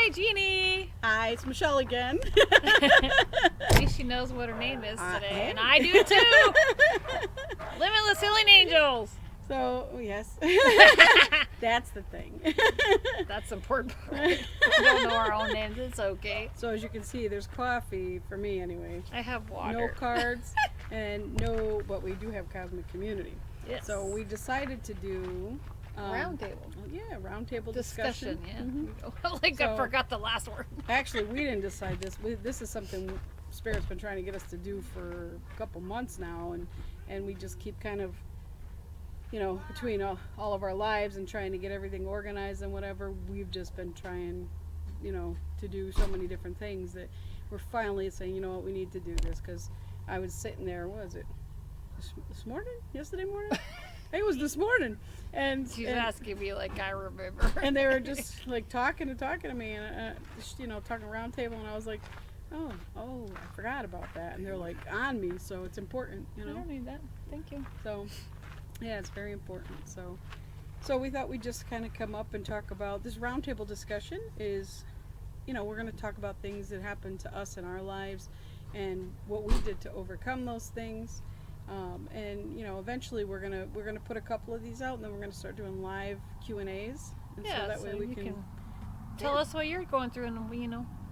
Hi, Jeannie. Hi, it's Michelle again. At least she knows what her name is today, and I do too. Limitless Healing Angels. So, yes. That's the thing. That's the important part. We don't know our own names. It's okay. So, as you can see, there's coffee, for me anyway. I have water. No cards, but we do have Cosmic Community. Yes. So, we decided to do... Roundtable. Yeah, roundtable discussion. Yeah. Mm-hmm. I forgot the last word. Actually, we didn't decide this. This is something Spirit's been trying to get us to do for a couple months now, and we just keep kind of, between all of our lives and trying to get everything organized and whatever, we've just been trying, to do so many different things that we're finally saying, you know what, we need to do this, because I was sitting there, what was it, this morning? Yesterday morning? It was this morning, and she's asking me like I remember. And they were just like talking to me, and talking roundtable, and I was like, oh, I forgot about that, and they're like on me, so it's important, I don't need that. Thank you. So, yeah, it's very important. So we thought we'd just kind of come up and talk about this roundtable discussion. Is, we're going to talk about things that happened to us in our lives, and what we did to overcome those things. And eventually we're gonna put a couple of these out, and then we're gonna start doing live Q&As, and so that way we can tell us what you're going through, and we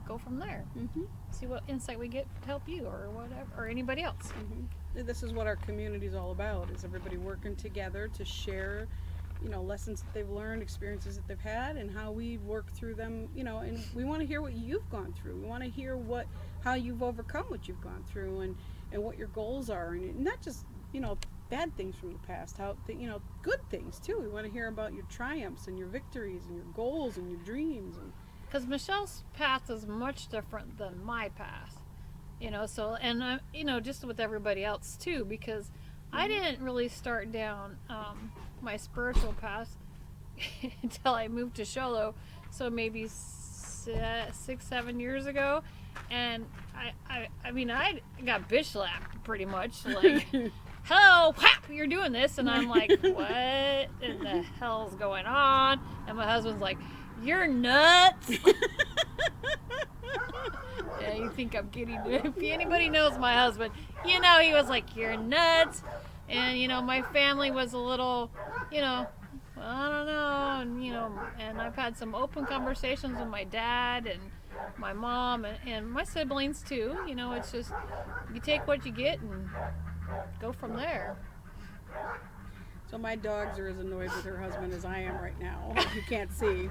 go from there. Mm-hmm. See what insight we get to help you or whatever, or anybody else. Mm-hmm. This is what our community is all about: is everybody working together to share, lessons that they've learned, experiences that they've had, and how we've worked through them. And we want to hear what you've gone through. We want to hear how you've overcome what you've gone through, and what your goals are, and not just bad things from the past, how good things too. We want to hear about your triumphs and your victories and your goals and your dreams. Because Michelle's path is much different than my path, so, and just with everybody else too, because I didn't really start down my spiritual path until I moved to Sholo, so maybe 6-7 years ago. And I mean, I got bitch slapped pretty much, like, hello, whap, you're doing this, and I'm like, what in the hell's going on? And my husband's like, you're nuts. Yeah, you think I'm kidding? If anybody knows my husband, he was like, you're nuts. And my family was a little, I don't know, and I've had some open conversations with my dad and my mom and my siblings too. It's just, you take what you get and go from there. So my dogs are as annoyed with her husband as I am right now. You can't see.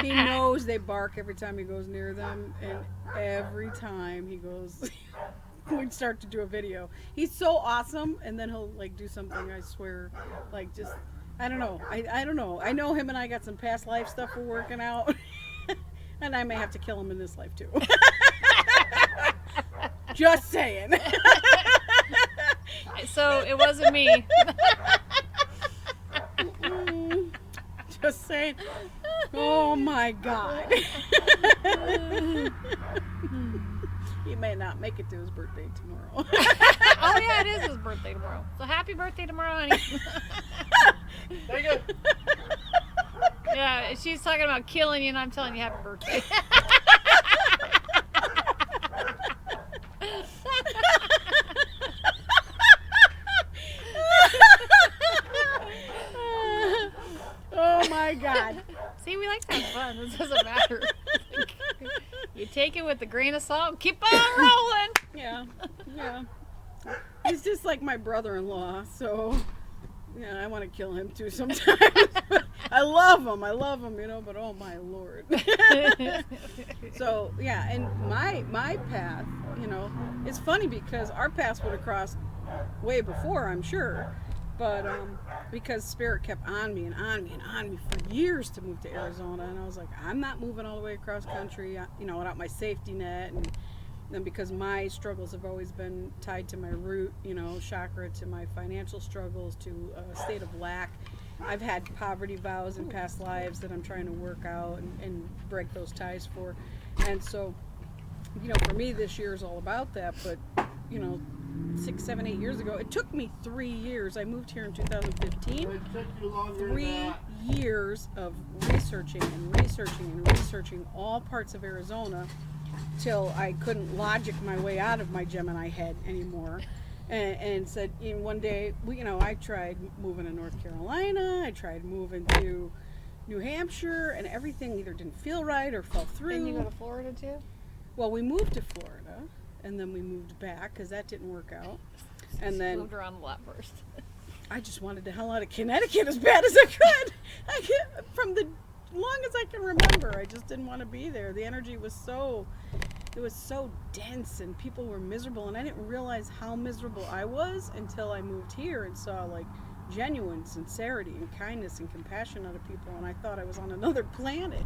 He knows they bark every time he goes near them, and every time he goes, we'd start to do a video. He's so awesome, and then he'll do something, I swear, just, I don't know. I don't know. I know him and I got some past life stuff we're working out. And I may have to kill him in this life too. Just saying. So it wasn't me. Just saying. Oh my God. He may not make it to his birthday tomorrow. Oh yeah, it is his birthday tomorrow. So happy birthday tomorrow, honey. Thank you. Yeah, she's talking about killing you, and I'm telling you happy birthday. Oh my God. See, we like to have fun. This doesn't matter. You take it with a grain of salt and keep on rolling. Yeah. He's just like my brother-in-law, so yeah, I want to kill him too sometimes. I love him, but oh my Lord. So yeah, and my path, it's funny because our paths would have crossed way before, I'm sure, but because Spirit kept on me and on me and on me for years to move to Arizona, and I was like, I'm not moving all the way across country, without my safety net, and then because my struggles have always been tied to my root, chakra, to my financial struggles, to a state of lack. I've had poverty vows in past lives that I'm trying to work out and break those ties for. And so, for me, this year is all about that. But, 6, 7, 8 years ago, it took me 3 years. I moved here in 2015. It took you longer than 3 that. years of researching and researching and researching all parts of Arizona till I couldn't logic my way out of my Gemini head anymore. And said, one day, I tried moving to North Carolina, I tried moving to New Hampshire, and everything either didn't feel right or fell through. Didn't you go to Florida too? Well, we moved to Florida, and then we moved back because that didn't work out. And then moved around a lot first. I just wanted the hell out of Connecticut as bad as I could. From the long as I can remember, I just didn't want to be there. The energy was so dense, and people were miserable, and I didn't realize how miserable I was until I moved here and saw like genuine sincerity and kindness and compassion out of people, and I thought I was on another planet.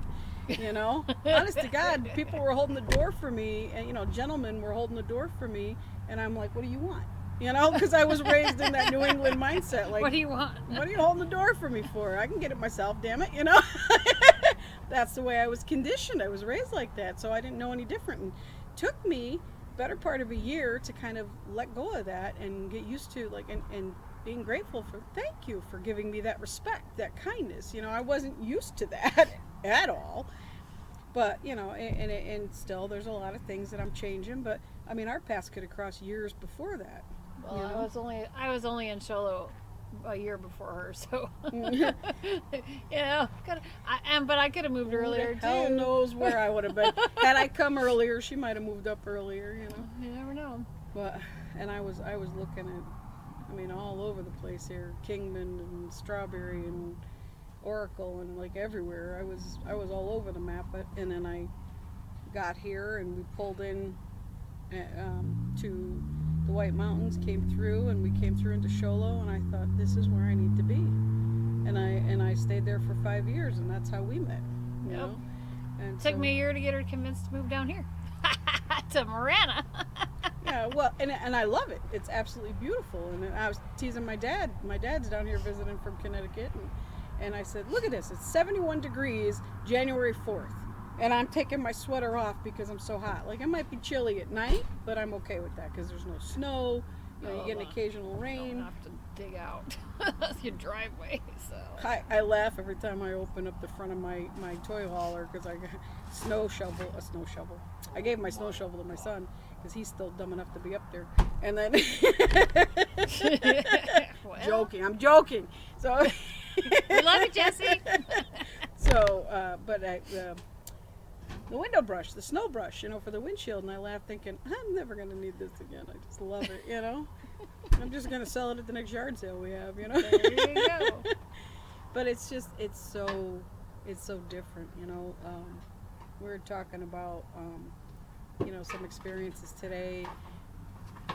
Honest to God, people were holding the door for me, and gentlemen were holding the door for me, and I'm like, what do you want? Because I was raised in that New England mindset. Like, what do you want? What are you holding the door for me for? I can get it myself, damn it, That's the way I was conditioned. I was raised like that, so I didn't know any different. And it took me better part of a year to kind of let go of that and get used to, like, and being grateful for, thank you for giving me that respect, that kindness. I wasn't used to that at all. But, and still there's a lot of things that I'm changing. But, I mean, our paths could have crossed years before that. Well, I was only in Sholo a year before her, so but I could have moved earlier too. Hell knows where I would have been. Had I come earlier, she might have moved up earlier. You never know. But I was looking at, all over the place here, Kingman and Strawberry and Oracle and like everywhere. I was all over the map. And then I got here and we pulled in to the White Mountains, came through, and we came through into Sholo, and I thought, this is where I need to be. And I stayed there for 5 years, and that's how we met. Yep. And Took me a year to get her convinced to move down here to Marana. Yeah, well, and I love it. It's absolutely beautiful. And I was teasing my dad. My dad's down here visiting from Connecticut, and I said, look at this. It's 71 degrees, January 4th. And I'm taking my sweater off because I'm so hot. Like, it might be chilly at night, but I'm okay with that because there's no snow. You get an occasional rain. You don't have to dig out your driveway. So I laugh every time I open up the front of my toy hauler because I got a snow shovel. I gave my snow shovel to my son because he's still dumb enough to be up there. And then joking. I'm joking. So we love you, Jesse. So, but the window brush, the snow brush, for the windshield, and I laugh thinking, I'm never going to need this again. I just love it, I'm just going to sell it at the next yard sale we have, There you go. But it's so different, we were talking about, some experiences today.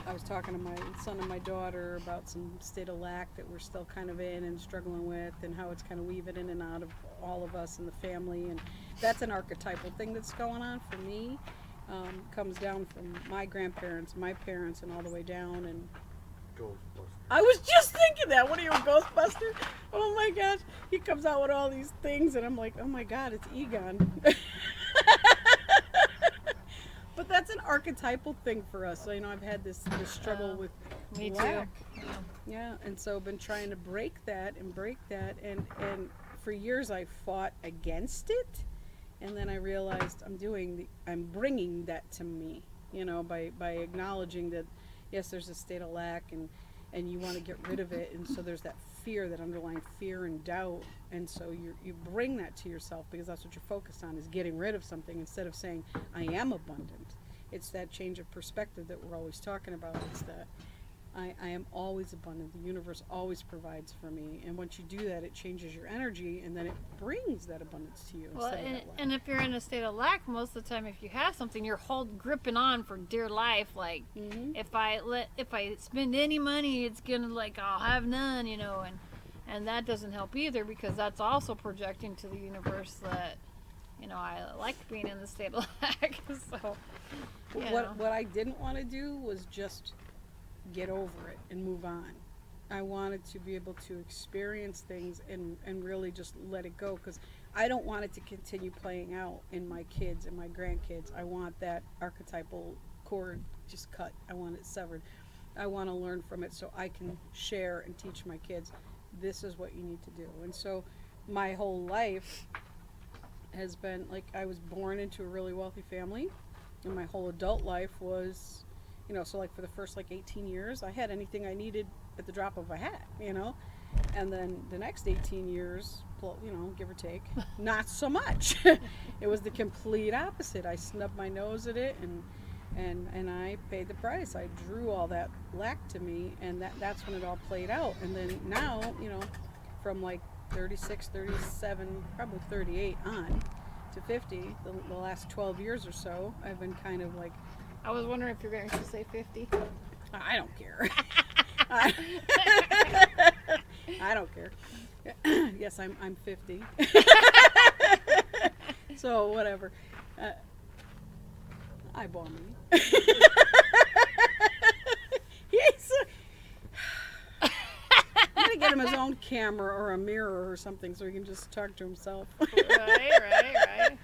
I was talking to my son and my daughter about some state of lack that we're still kind of in and struggling with, and how it's kind of weaving in and out of all of us in the family, and that's an archetypal thing that's going on for me. Comes down from my grandparents, my parents, and all the way down. And Ghostbusters. I was just thinking that. What are you, a Ghostbuster? Oh my gosh, he comes out with all these things, and I'm like, oh my God, it's Egon. But that's an archetypal thing for us. So, I've had this struggle with Me lack. too. Yeah, and so I've been trying to break that, and for years I fought against it, and then I realized I'm bringing that to me, by acknowledging that, yes, there's a state of lack, and you want to get rid of it, and so there's that fear, that underlying fear and doubt, and so you bring that to yourself because that's what you're focused on, is getting rid of something instead of saying, I am abundant. It's that change of perspective that we're always talking about. It's that I am always abundant. The universe always provides for me. And once you do that, it changes your energy, and then it brings that abundance to you. Well, instead of that lack. and if you're in a state of lack, most of the time, if you have something, you're gripping on for dear life. Like, if I spend any money, it's gonna, like, I'll have none, and that doesn't help either, because that's also projecting to the universe that, I like being in the state of lack. So, what I didn't want to do was just get over it and move on. I wanted to be able to experience things and really just let it go, because I don't want it to continue playing out in my kids and my grandkids. I want that archetypal cord just cut. I want it severed. I want to learn from it so I can share and teach my kids, this is what you need to do. And so my whole life has been like I was born into a really wealthy family, and my whole adult life was, so like for the first like 18 years, I had anything I needed at the drop of a hat, and then the next 18 years, give or take, not so much. It was the complete opposite. I snubbed my nose at it, and I paid the price. I drew all that lack to me, and that's when it all played out. And then now, from like 36, 37, probably 38 on to 50, the last 12 years or so, I've been kind of like... I was wondering if you're going to say 50. I don't care. I don't care. Yes, I'm 50. So whatever. Eyeball me. I'm gonna get him his own camera or a mirror or something so he can just talk to himself. Right.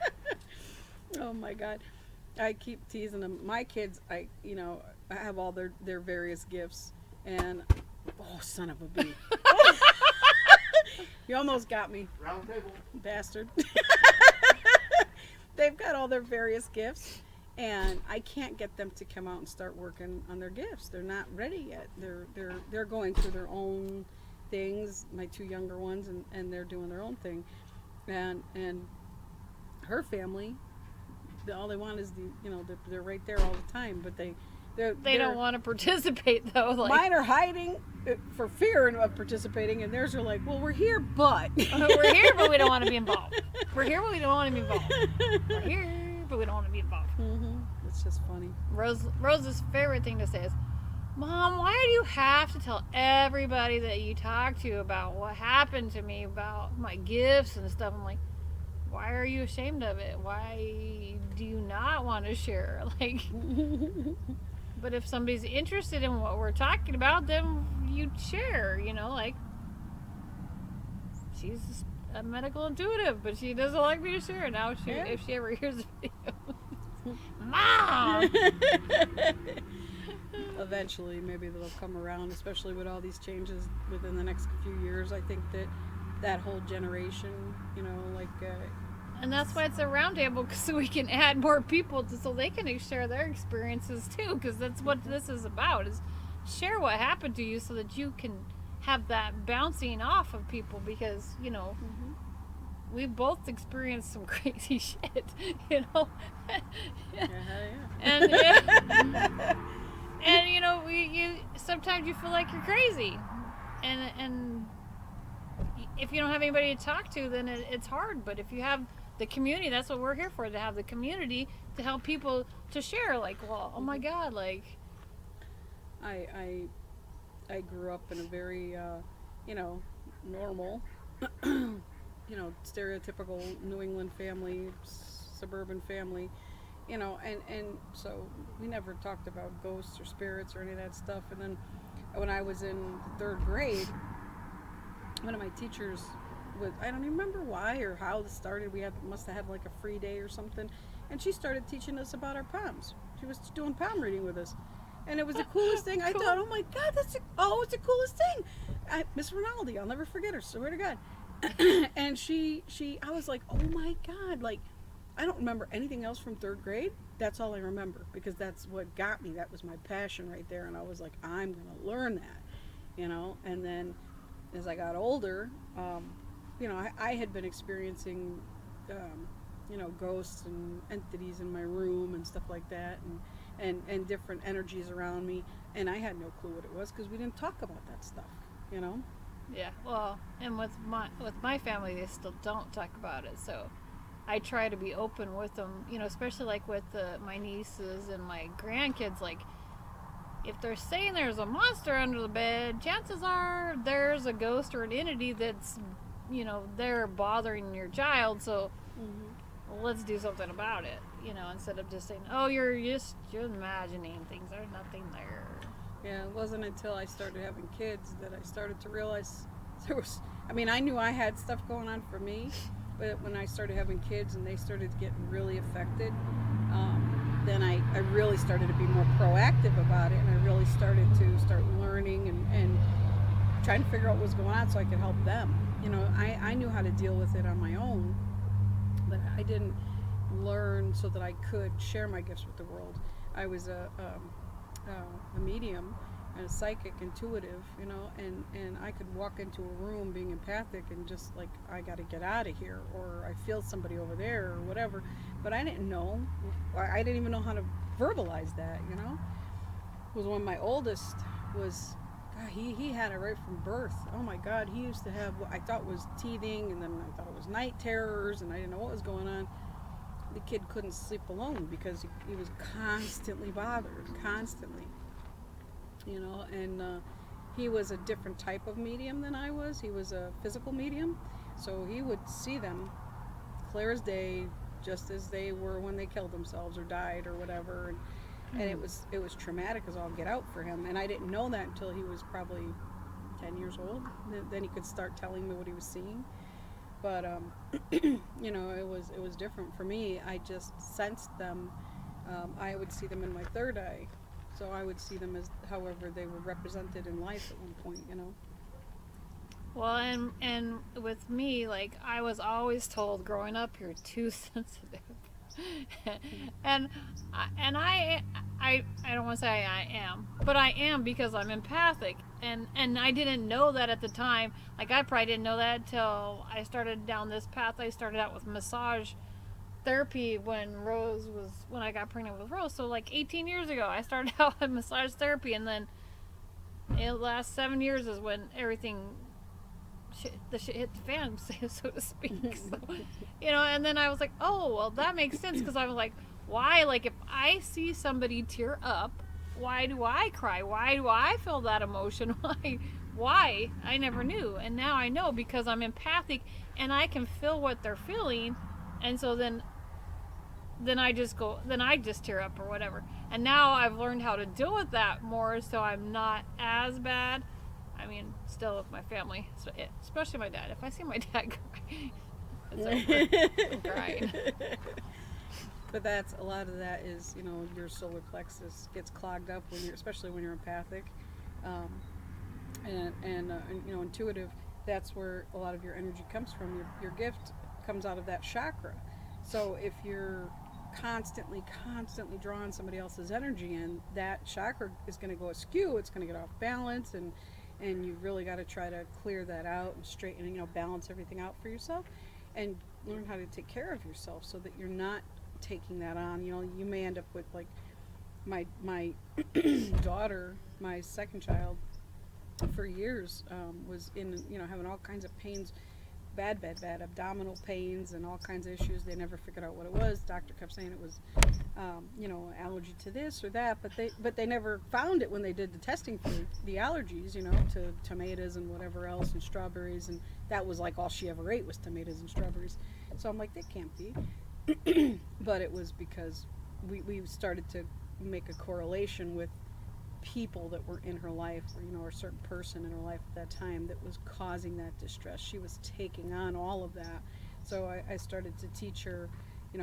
Oh my God. I keep teasing them. My kids, I have all their various gifts, and son of a bee. You almost got me, Roundtable. bastard. They've got all their various gifts, and I can't get them to come out and start working on their gifts. They're not ready yet. They're going through their own things. My two younger ones, and they're doing their own thing, and her family, all they want is they're right there all the time, but they don't want to participate though. Like, mine are hiding for fear of participating, and theirs are like, well, we're here, but we're here, but we don't want to be involved. We're here, but we don't want to be involved. We're here, but we don't want to be involved. Mm-hmm. It's just funny. Rose's favorite thing to say is, Mom, why do you have to tell everybody that you talk to about what happened to me, about my gifts and stuff? I'm like, why are you ashamed of it? Why do you not want to share? Like, but if somebody's interested in what we're talking about, then you share, like, she's a medical intuitive, but she doesn't like me to share. Now if she ever hears the video, Mom! Eventually, maybe they'll come around, especially with all these changes within the next few years. I think that whole generation, and that's why it's a roundtable, so we can add more people so they can share their experiences too, because that's what this is about, is share what happened to you so that you can have that bouncing off of people, because we've both experienced some crazy shit, Yeah. and and you sometimes you feel like you're crazy, and if you don't have anybody to talk to, then it's hard. But if you have the community, that's what we're here for, to have the community to help people to share, like, well, oh my God, like, I grew up in a very normal stereotypical New England family, suburban family, and so we never talked about ghosts or spirits or any of that stuff. And then when I was in third grade, one of my teachers, I don't even remember why or how this started. We must have had like a free day or something, and she started teaching us about our palms. She was doing palm reading with us, and it was the coolest thing. I thought, oh my God, it's the coolest thing. Miss Rinaldi, I'll never forget her. Swear to God. And I was like, oh my God, like, I don't remember anything else from third grade. That's all I remember, because that's what got me. That was my passion right there, and I was like, I'm gonna learn that, And then as I got older, I had been experiencing, ghosts and entities in my room and stuff like that, and different energies around me, and I had no clue what it was because we didn't talk about that stuff, Yeah, well, and with my family, they still don't talk about it, so I try to be open with them, especially like with my nieces and my grandkids. Like, if they're saying there's a monster under the bed, chances are there's a ghost or an entity that's, they're bothering your child, so let's do something about it, instead of just saying, oh, you're imagining things, there's nothing there. Yeah, it wasn't until I started having kids that I started to realize I knew I had stuff going on for me, but when I started having kids and they started getting really affected, then I really started to be more proactive about it, and I really started to learning and trying to figure out what was going on so I could help them, I knew how to deal with it on my own, but I didn't learn so that I could share my gifts with the world. I was a medium and a psychic, intuitive, and I could walk into a room being empathic and just like, I got to get out of here, or I feel somebody over there, or whatever. But I didn't know. I didn't even know how to verbalize that, It was when my oldest was, God, he had it right from birth. Oh my God, he used to have what I thought was teething, and then I thought it was night terrors, and I didn't know what was going on. The kid couldn't sleep alone because he was constantly bothered, constantly. And he was a different type of medium than I was. He was a physical medium, so he would see them clear as day, just as they were when they killed themselves or died or whatever. And it was traumatic as all get out for him. And I didn't know that until he was probably 10 years old. Then he could start telling me what he was seeing. But it was different for me. I just sensed them. I would see them in my third eye. So I would see them as however they were represented in life at one point. Well, and with me, like, I was always told growing up, you're too sensitive. and I don't want to say I am, but I am, because I'm empathic, and I didn't know that at the time. Like, I probably didn't know that until I started down this path. I started out with massage therapy when I got pregnant with Rose. So like 18 years ago, I started out with massage therapy, and then the last 7 years is when everything the shit hit the fan, so to speak. So, and then I was like, oh, well, that makes sense, because I was like, why? Like, if I see somebody tear up, why do I cry? Why do I feel that emotion? Why? I never knew, and now I know, because I'm empathic and I can feel what they're feeling, and so then I just tear up or whatever. And now I've learned how to deal with that more, so I'm not as bad. I mean, still with my family, especially my dad. If I see my dad cry, it's over. I'm crying. But a lot of that is, your solar plexus gets clogged up especially when you're empathic, and intuitive. That's where a lot of your energy comes from. Your gift comes out of that chakra. So if you're constantly drawing somebody else's energy in, that chakra is going to go askew. It's going to get off balance, and you've really got to try to clear that out and straighten, balance everything out for yourself, and learn how to take care of yourself so that you're not taking that on. You may end up with, like, my daughter, my second child, for years was in, having all kinds of pains, bad abdominal pains and all kinds of issues. They never figured out what it was. Doctor kept saying it was allergy to this or that, but they never found it when they did the testing for the allergies, to tomatoes and whatever else, and strawberries, and that was like all she ever ate was tomatoes and strawberries. So I'm like, that can't be. But it was because we started to make a correlation with people that were in her life, or a certain person in her life at that time that was causing that distress. She was taking on all of that. So I started to teach her,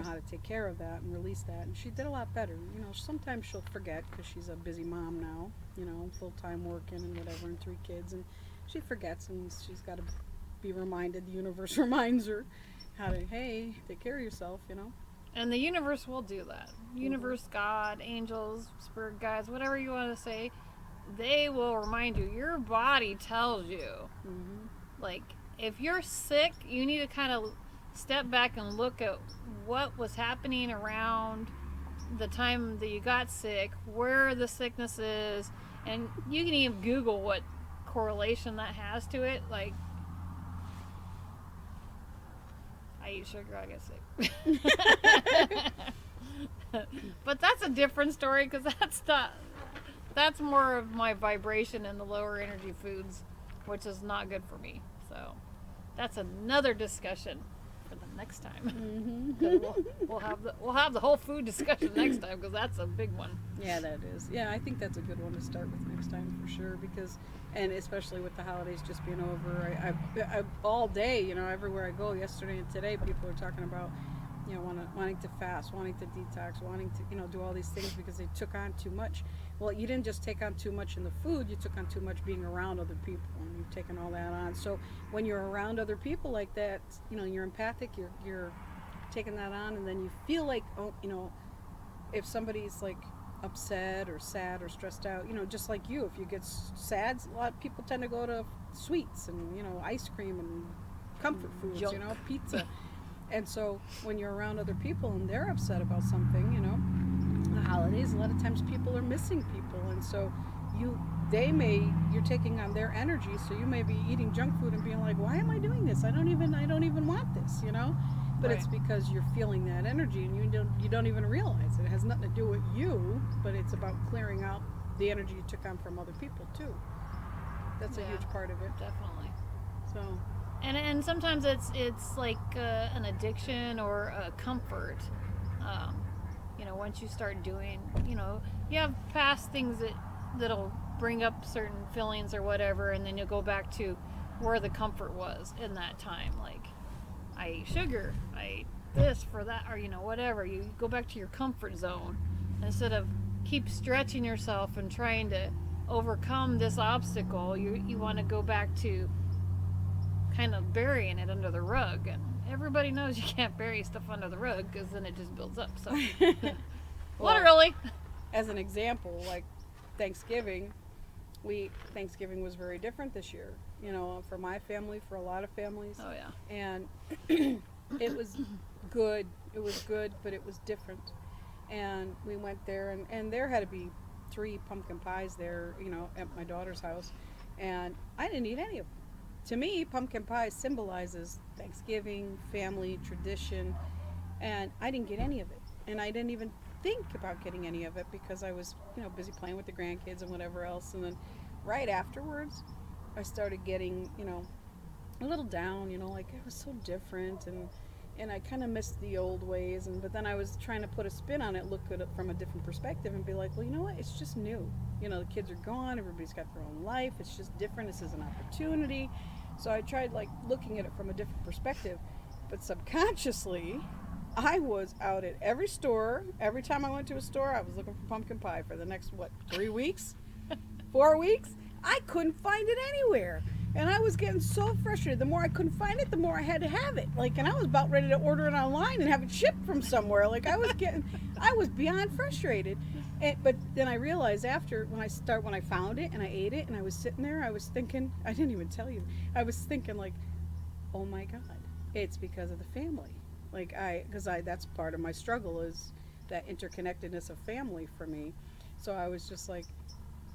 how to take care of that and release that, and she did a lot better. Sometimes she'll forget because she's a busy mom now, full-time working and whatever, and 3 kids, and she forgets, and she's got to be reminded. The universe reminds her how to, hey, take care of yourself, And the universe will do that. Universe, God, angels, spirit guides, whatever you want to say, they will remind you. Your body tells you. Mm-hmm. Like, if you're sick, you need to kind of step back and look at what was happening around the time that you got sick, where the sickness is, and you can even Google what correlation that has to it. Like, I eat sugar, I get sick. But that's a different story, because that's more of my vibration and the lower energy foods, which is not good for me. So that's another discussion for the next time. Mm-hmm. we'll have the whole food discussion next time, because that's a big one. Yeah, that is. Yeah, I think that's a good one to start with next time for sure, because, and especially with the holidays just being over, I all day, everywhere I go, yesterday and today, people are talking about you know, wanting to fast, wanting to detox, wanting to, you know, do all these things because they took on too much. Well, you didn't just take on too much in the food, you took on too much being around other people, and you've taken all that on. So when you're around other people like that, you know, you're empathic, you're taking that on, and then you feel like, oh, you know, if somebody's like upset or sad or stressed out, you know, just like you, if you get sad, a lot of people tend to go to sweets and, you know, ice cream and comfort foods, Junk. you know, pizza. And so when you're around other people and they're upset about something, you know, the holidays, a lot of times people are missing people, and so you're taking on their energy, so you may be eating junk food and being like, why am I doing this? I don't even want this, you know? But Right. it's because you're feeling that energy and you don't even realize it. It has nothing to do with you, but it's about clearing out the energy you took on from other people too. That's a Yeah. huge part of it. Definitely. So And sometimes it's like an addiction or a comfort. You know, once you start doing, you know, you have past things that'll bring up certain feelings or whatever, and then you'll go back to where the comfort was in that time. Like, I ate sugar, I ate this for that, or you know, whatever. You go back to your comfort zone instead of keep stretching yourself and trying to overcome this obstacle. You want to go back to kind of burying it under the rug, and everybody knows you can't bury stuff under the rug because then it just builds up. So Well, literally. as an example, like Thanksgiving, Thanksgiving was very different this year. You know, for my family, for a lot of families, Oh yeah. and it was good. It was good, but it was different. And we went there, and there had to be 3 pumpkin pies there, you know, at my daughter's house, and I didn't eat any of them. To me, pumpkin pie symbolizes Thanksgiving, family, tradition, and I didn't get any of it. And I didn't even think about getting any of it because I was, you know, busy playing with the grandkids and whatever else. And then right afterwards, I started getting, you know, a little down, you know, like it was so different, and I kind of missed the old ways. And but then I was trying to put a spin on it, look at it from a different perspective, and be like, well, you know what? It's just new. You know, the kids are gone. Everybody's got their own life. It's just different. This is an opportunity. So I tried like looking at it from a different perspective, but subconsciously, I was out at every store. Every time I went to a store, I was looking for pumpkin pie for the next 3 weeks, 4 weeks. I couldn't find it anywhere. And I was getting so frustrated. The more I couldn't find it, the more I had to have it. Like, and I was about ready to order it online and have it shipped from somewhere. Like, I was beyond frustrated. But then I realized after, when I found it and I ate it and I was sitting there, I was thinking, I didn't even tell you. I was thinking like, oh my God, it's because of the family. Like, that's part of my struggle, is that interconnectedness of family for me. So I was just like,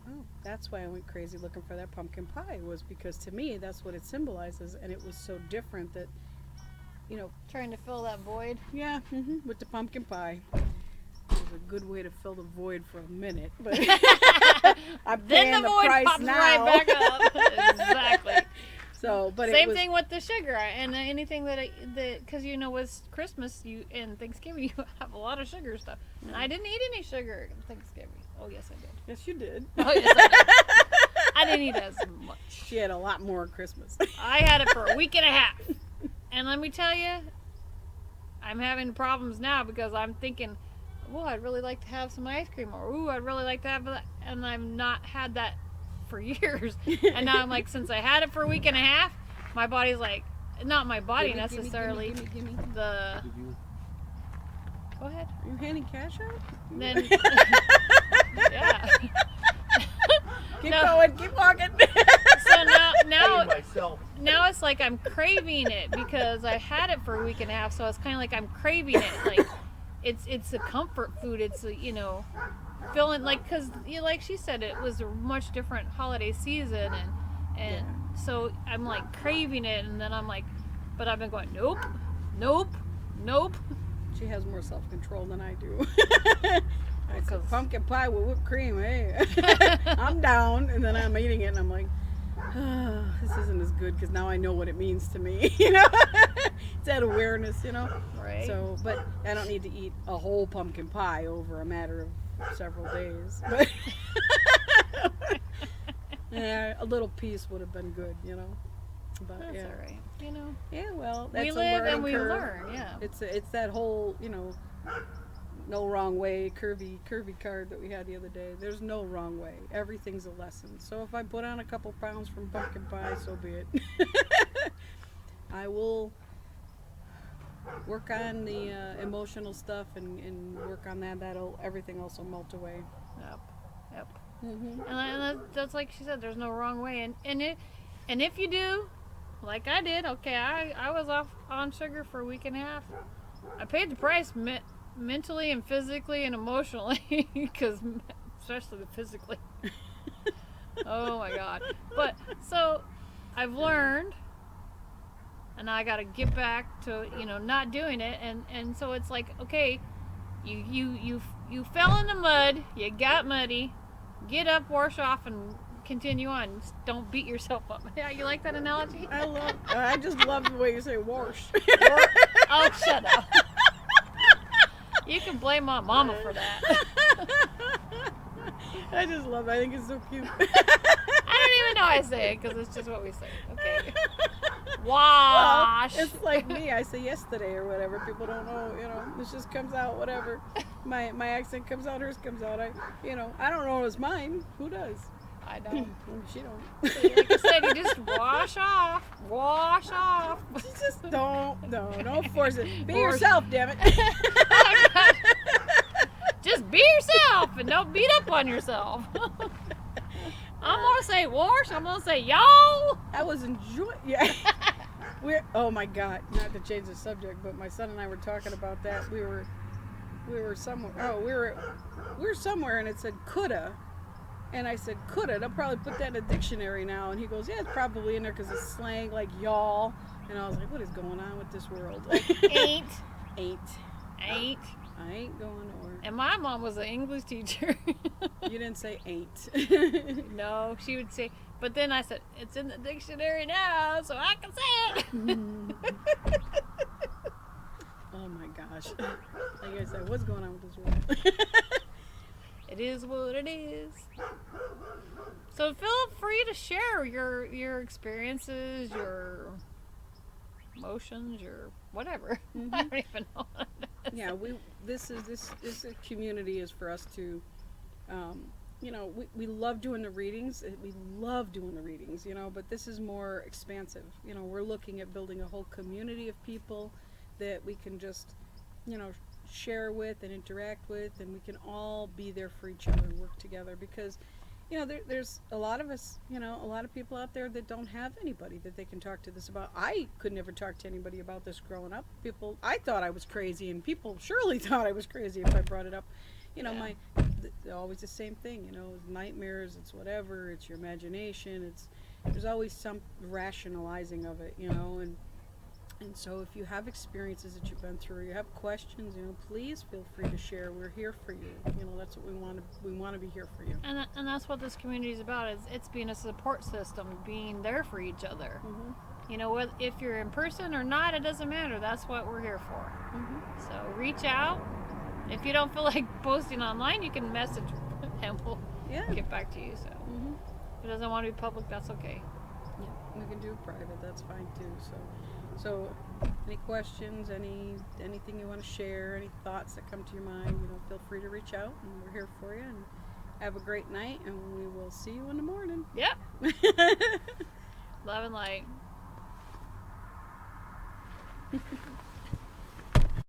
oh, that's why I went crazy looking for that pumpkin pie, was because to me that's what it symbolizes, and it was so different that, you know, Trying to fill that void. yeah, with the pumpkin pie. It was a good way to fill the void for a minute, but I'm paying Then the the void price pops now. right back up. Exactly. So, but Same it was, thing with the sugar and anything that because you know with Christmas and Thanksgiving you have a lot of sugar stuff. And I didn't eat any sugar at Thanksgiving. Oh yes I did. Yes, you did. Oh yes I did. I didn't eat as much. She had a lot more at Christmas. I had it for a week and a half. And let me tell you, I'm having problems now because I'm thinking, oh, I'd really like to have some ice cream, or ooh, I'd really like to have that, and I've not had that for years. And now I'm like, since I had it for a week and a half, my body's like, not my body necessarily, Gimme. the. Go ahead. Are you handing cash out? Then, yeah. Keep No. going, keep walking. So now Paying myself. now it's like I'm craving it because I had it for a week and a half, so it's kind of like I'm craving it. Like it's a comfort food. It's a, you know, feeling like, because you know, like she said, it was a much different holiday season, and so I'm like craving it, and then I'm like, but I've been going nope. She has more self-control than I do. I said, 'Cause- pumpkin pie with whipped cream, hey. I'm down, and then I'm eating it, and I'm like, oh, this isn't as good, because now I know what it means to me, you know? It's that awareness, you know? Right. So, but I don't need to eat a whole pumpkin pie over a matter of several days. But yeah, a little piece would have been good, you know? But That's yeah. all right. You know, Yeah, well, that's we a live learning and we curve. learn. Yeah. It's that whole, no wrong way, curvy card that we had the other day. There's no wrong way. Everything's a lesson. So if I put on a couple pounds from pumpkin pie, so be it. I will work on the emotional stuff and work on that. That'll everything else will melt away. Yep. Yep. Mm-hmm. That's like she said. There's no wrong way, and if you do, like I did, okay, I was off on sugar for a week and a half. I paid the price mentally and physically and emotionally, because especially the physically. Oh my God! But so I've learned, and I got to get back to not doing it, and so it's like, okay, you fell in the mud, you got muddy, get up, wash off, and continue on. Just don't beat yourself up. Yeah, you like that analogy? I just love the way you say wash. Oh, shut up. You can blame my mama for that. I just love it. I think it's so cute. I don't even know I say it because it's just what we say. Okay. Wash. Well, it's like me. I say yesterday or whatever. People don't know. This just comes out. Whatever. My accent comes out. Hers comes out. I don't know it's mine. Who does? I don't. She don't. Like I said, you just wash off. Wash off. Just don't force it. Be Force- yourself, damn it. Just be yourself and don't beat up on yourself. I'm gonna say wash. I'm gonna say y'all. I was enjoying. Yeah. Oh my God. Not to change the subject, but my son and I were talking about that. We were somewhere. Oh, we were somewhere, and it said coulda. And I said, coulda. They'll probably put that in a dictionary now. And he goes, yeah, it's probably in there because it's slang like y'all. And I was like, what is going on with this world? Ain't. I ain't going nowhere. And my mom was an English teacher. You didn't say ain't. No, she would say, but then I said, it's in the dictionary now, so I can say it. Oh my gosh. Like I said, what's going on with this world? It is what it is. So feel free to share your experiences, your emotions, your whatever. Mm-hmm. I don't even know. Yeah, this community is for us to, we love doing the readings. We love doing the readings, but this is more expansive. We're looking at building a whole community of people that we can just, share with and interact with, and we can all be there for each other and work together because there's a lot of us, a lot of people out there that don't have anybody that they can talk to this about. I could never talk to anybody about this growing up. I thought I was crazy, and people surely thought I was crazy if I brought it up. Always the same thing, nightmares, it's whatever, it's your imagination, there's always some rationalizing of it, and so if you have experiences that you've been through, or you have questions, please feel free to share. We're here for you. That's what we want to. We want to be here for you. And that's what this community is about. It's being a support system, being there for each other. Mm-hmm. If you're in person or not, it doesn't matter. That's what we're here for. Mm-hmm. So reach out. If you don't feel like posting online, you can message, and we'll get back to you. So if it doesn't want to be public, that's okay. Yeah, we can do private. That's fine too. So, any questions, anything you want to share, any thoughts that come to your mind, feel free to reach out, and we're here for you. And have a great night, and we will see you in the morning. Yep. Love and light.